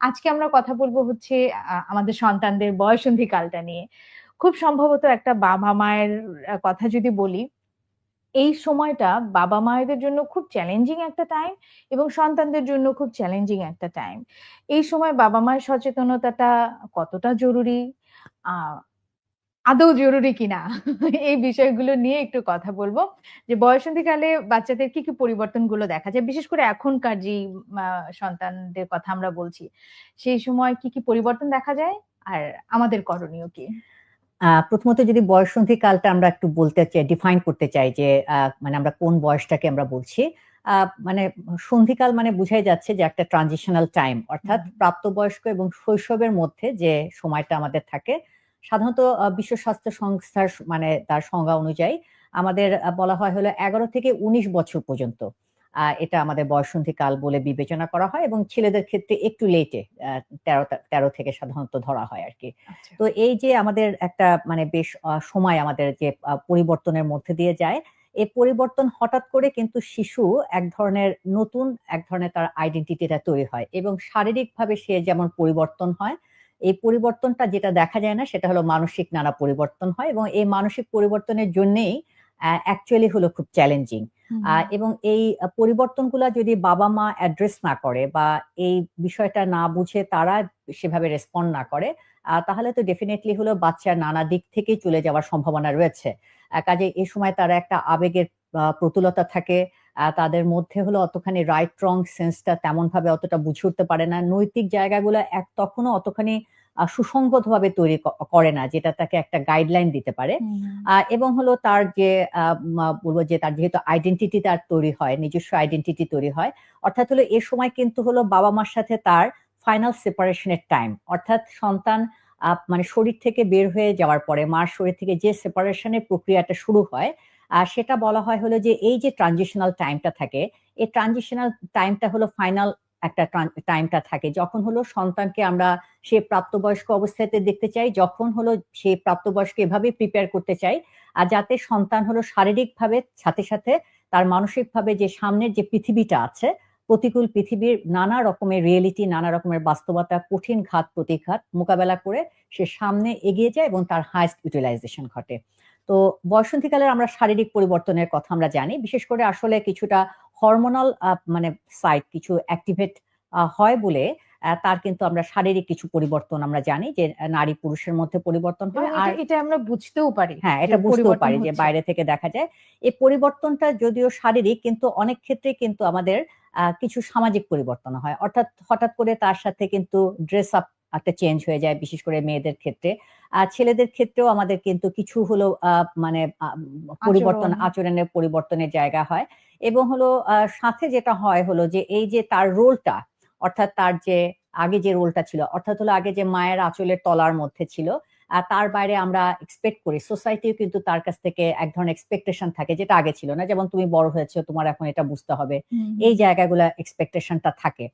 আজকে আমরা কথা বলবো হচ্ছে আমাদের সন্তানদের বয়ঃসন্ধি কালটা নিয়ে। খুব সম্ভবত একটা বাবা-মায়ের কথা যদি বলি, এই সময়টা বাবা-মায়েদের জন্য খুব চ্যালেঞ্জিং একটা টাইম এবং সন্তানদের জন্য খুব চ্যালেঞ্জিং একটা টাইম। এই সময় বাবা-মায়ের সচেতনতাটা কতটা জরুরি? আ আদৌ জরুরি কিনা? এই বিষয়গুলো নিয়ে একটু কথা বলব। যে বয়ঃসন্ধিকালে বাচ্চাদের কি পরিবর্তনগুলো দেখা যায়? বিশেষ করে এখনকার যেই আ সন্তানদের কথা আমরা বলছি, সেই সময় কি পরিবর্তন দেখা যায়? আর আমাদের করণীয় কি? প্রথমত যদি বয়ঃসন্ধি কালটা আমরা একটু বলতে চাই, ডিফাইন করতে চাই যে মানে আমরা কোন বয়সটাকে আমরা বলছি। মানে সন্ধিকাল মানে বুঝাই যাচ্ছে যে একটা ট্রানজিশনাল টাইম, অর্থাৎ হুম, প্রাপ্তবয়স্ক এবং শৈশবের মধ্যে যে সময়টা আমাদের থাকে। সাধারণত বিশ্ব স্বাস্থ্য সংস্থার মানে তার সংজ্ঞা অনুযায়ী আমাদের বলা হয় হলো 11 থেকে 19 বছর পর্যন্ত এটা আমাদের বয়ঃসন্ধি কাল বলে বিবেচনা করা হয়, এবং ছেলেদের ক্ষেত্রে একটু লেটে 13 থেকে সাধারণত ধরা হয় আর কি। আচ্ছা। তো এই যে আমাদের একটা মানে বেশ সময় আমাদের যে পরিবর্তনের মধ্যে দিয়ে যায়, এই পরিবর্তন হঠাৎ করে কিন্তু শিশু এক ধরনের তার আইডেন্টিটিটা তৈরি হয়, এবং শারীরিকভাবে সে যেমন পরিবর্তন হয়, এই পরিবর্তনটা যেটা দেখা যায় না সেটা হলো মানসিক নানা পরিবর্তন হয়, এবং এই মানসিক পরিবর্তনের জন্যেই অ্যাকচুয়ালি হলো খুব চ্যালেঞ্জিং। হুম, এবং এই পরিবর্তনগুলা যদি বাবা-মা অ্যাড্রেস না করে বা এই বিষয়টা না বুঝে তারা সেভাবে রেসপন্ড না করে, তাহলে তো ডেফিনেটলি হলো বাচ্চার নানা দিক থেকেই চলে যাওয়ার সম্ভাবনা রয়েছে। কাজেই এই সময় তারা একটা আবেগের প্রতুলতা থাকে। তাদের মধ্যে হলো অতখানি রাইট রং সেন্সটা তেমন ভাবে অতটা বুঝে উঠতে পারে না। নৈতিক জায়গাগুলো তখনও অতখানি সুসংগতভাবে তৈরি করে না, যেটা তাকে একটা গাইডলাইন দিতে পারে। হুম, হুম। এবং হলো তার যে বলবো যে তার যেহেতু আইডেন্টিটি তার তৈরি হয়, নিজস্ব আইডেন্টিটি তৈরি হয়, অর্থাৎ হলো এ সময় কিন্তু হলো বাবা-মার সাথে তার ফাইনাল সেপারেশনের টাইম, অর্থাৎ সন্তান মানে শরীর থেকে বের হয়ে যাওয়ার পরে মার শরীর থেকে যে সেপারেশনের প্রক্রিয়াটা শুরু হয়, সেটা বলা হয় হলো যে এই যে ট্রানজিশনাল টাইমটা থাকে, এই ট্রানজিশনাল টাইমটা হলো ফাইনাল একটা টাইমটা থাকে যখন হলো সন্তানকে আমরা সে প্রাপ্তবয়স্ক অবস্থাতে দেখতে চাই, যখন হলো সে প্রাপ্তবয়স্ক এভাবে প্রিপেয়ার করতে চাই আর যাতে সন্তান হলো শারীরিকভাবে সাথে সাথে তার মানসিকভাবে যে সামনের যে পৃথিবীটা আছে, প্রতিকূল পৃথিবীর নানা রকমের রিয়েলিটি, নানা রকমের বাস্তবতা, কঠিন ঘাত প্রতিঘাত মোকাবেলা করে সে সামনে এগিয়ে যায় এবং তার হাইস্ট ইউটিলাইজেশন ঘটে। তো বয়সন্ধিকালের আমরা শারীরিক পরিবর্তনের কথা আমরা জানি, বিশেষ করে আসলে কিছুটা হরমোনাল মানে সাইট কিছু অ্যাক্টিভেট হয় বলে তার কিন্তু আমরা শারীরিক কিছু পরিবর্তন আমরা জানি যে নারী পুরুষের মধ্যে পরিবর্তন এবং হয়। এটা আর এটা আমরা বুঝতেও পারি হ্যাঁ, যে এটা বুঝতেও পরিবর্তন পারি যে হচ্ছে। বাইরে থেকে দেখা যায়। এই পরিবর্তনটা যদিও শারীরিক, কিন্তু অনেক ক্ষেত্রে কিন্তু আমাদের কিছু সামাজিক পরিবর্তন হয়। অর্থাৎ হঠাৎ করে তার সাথে কিন্তু ড্রেস আপ একটা চেঞ্জ হয়ে যায়, বিশেষ করে মেয়েদের ক্ষেত্রে। ছেলেদের ক্ষেত্রেও আমাদের কিন্তু কিছু হলো মানে পরিবর্তন, আচরণ। আচরণের পরিবর্তনের জায়গা হয়। এবং হলো সাথে যেটা হয় হলো যে এই যে তার রোলটা, অর্থাৎ তার যে আগে যে রোলটা ছিল, অর্থাৎ হলো আগে যে মায়ের আঁচলের তলার মধ্যে ছিল, তার বাইরে আমরা এক্সপেক্ট করি, সোসাইটিও কিন্তু তার কাছ থেকে এক ধরনের এক্সপেকটেশন থাকে যেটা আগে ছিল না, যেমন তুমি বড় হয়েছো, তোমার এখন এটা বুঝতে হবে, হুম, এই হুম। জায়গাগুলো এক্সপেকটেশনটা থাকে।